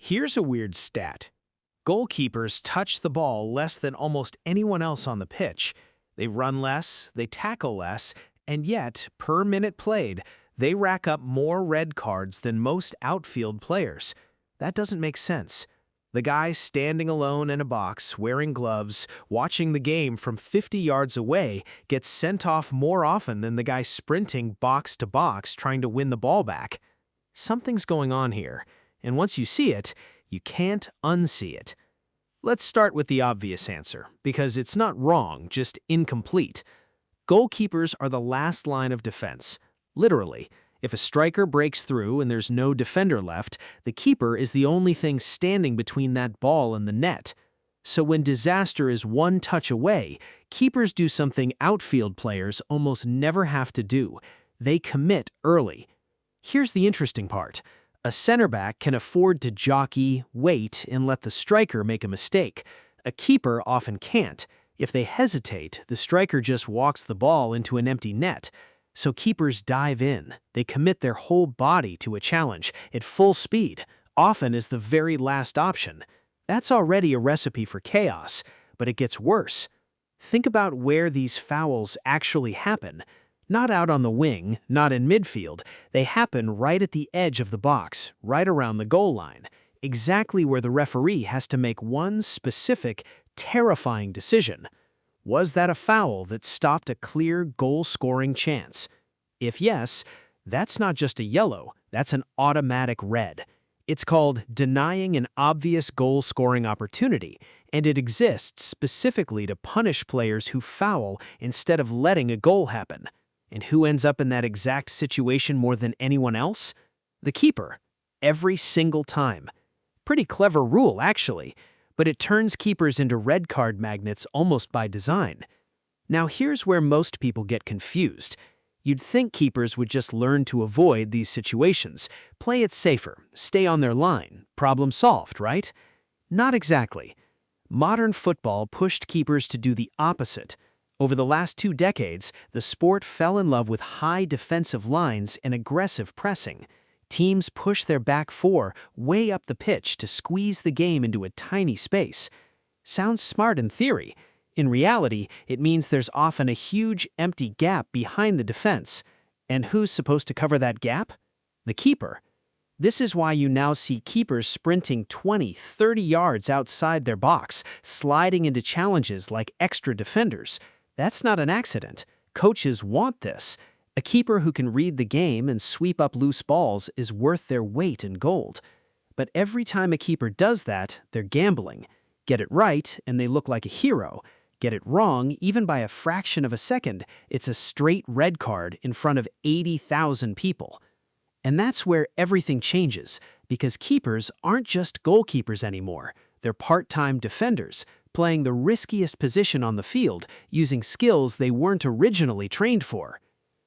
Here's a weird stat. Goalkeepers touch the ball less than almost anyone else on the pitch. They run less, they tackle less, and yet, per minute played, they rack up more red cards than most outfield players. That doesn't make sense. The guy standing alone in a box, wearing gloves, watching the game from 50 yards away gets sent off more often than the guy sprinting box to box trying to win the ball back. Something's going on here, and once you see it, you can't unsee it. Let's start with the obvious answer, because it's not wrong, just incomplete. Goalkeepers are the last line of defense. Literally, if a striker breaks through and there's no defender left, the keeper is the only thing standing between that ball and the net. So when disaster is one touch away, keepers do something outfield players almost never have to do. They commit early. Here's the interesting part. A center back can afford to jockey, wait, and let the striker make a mistake. A keeper often can't. If they hesitate, the striker just walks the ball into an empty net. So keepers dive in. They commit their whole body to a challenge at full speed, often as the very last option. That's already a recipe for chaos, but it gets worse. Think about where these fouls actually happen. Not out on the wing, not in midfield. They happen right at the edge of the box, right around the goal line, exactly where the referee has to make one specific, terrifying decision. Was that a foul that stopped a clear goal-scoring chance? If yes, that's not just a yellow, that's an automatic red. It's called denying an obvious goal-scoring opportunity, and it exists specifically to punish players who foul instead of letting a goal happen. And who ends up in that exact situation more than anyone else? The keeper. Every single time. Pretty clever rule, actually, but it turns keepers into red card magnets almost by design. Now here's where most people get confused. You'd think keepers would just learn to avoid these situations, play it safer, stay on their line, problem solved, right? Not exactly. Modern football pushed keepers to do the opposite. Over the last 2 decades, the sport fell in love with high defensive lines and aggressive pressing. Teams push their back four way up the pitch to squeeze the game into a tiny space. Sounds smart in theory. In reality, it means there's often a huge empty gap behind the defense. And who's supposed to cover that gap? The keeper. This is why you now see keepers sprinting 20, 30 yards outside their box, sliding into challenges like extra defenders. That's not an accident. Coaches want this. A keeper who can read the game and sweep up loose balls is worth their weight in gold. But every time a keeper does that, they're gambling. Get it right, and they look like a hero. Get it wrong, even by a fraction of a second, it's a straight red card in front of 80,000 people. And that's where everything changes, because keepers aren't just goalkeepers anymore. They're part-time defenders, playing the riskiest position on the field, using skills they weren't originally trained for.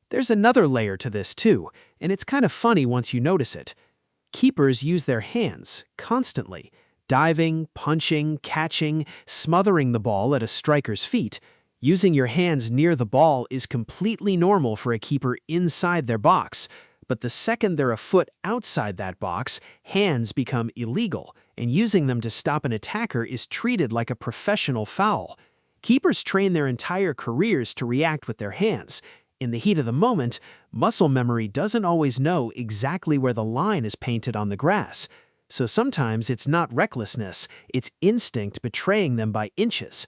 There's another layer to this too, and it's kind of funny once you notice it. Keepers use their hands, constantly, diving, punching, catching, smothering the ball at a striker's feet. Using your hands near the ball is completely normal for a keeper inside their box, but the second they're a foot outside that box, hands become illegal, and using them to stop an attacker is treated like a professional foul. Keepers train their entire careers to react with their hands. In the heat of the moment, muscle memory doesn't always know exactly where the line is painted on the grass. So sometimes it's not recklessness, it's instinct betraying them by inches.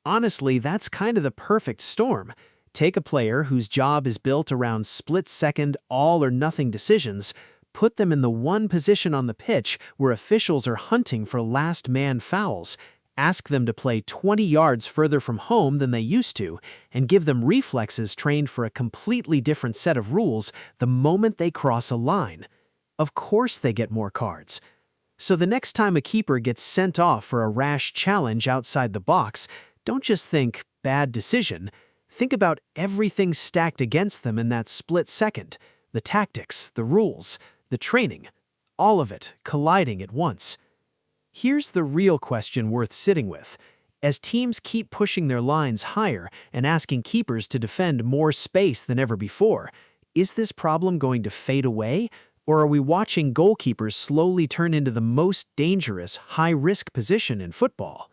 Honestly, that's kind of the perfect storm. Take a player whose job is built around split-second, all-or-nothing decisions, put them in the one position on the pitch where officials are hunting for last-man fouls, ask them to play 20 yards further from home than they used to, and give them reflexes trained for a completely different set of rules the moment they cross a line. Of course they get more cards. So the next time a keeper gets sent off for a rash challenge outside the box, don't just think, bad decision. Think about everything stacked against them in that split second. The tactics, the rules, the training, all of it colliding at once. Here's the real question worth sitting with. As teams keep pushing their lines higher and asking keepers to defend more space than ever before, is this problem going to fade away, Or are we watching goalkeepers slowly turn into the most dangerous, high-risk position in football?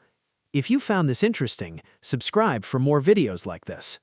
If you found this interesting, subscribe for more videos like this.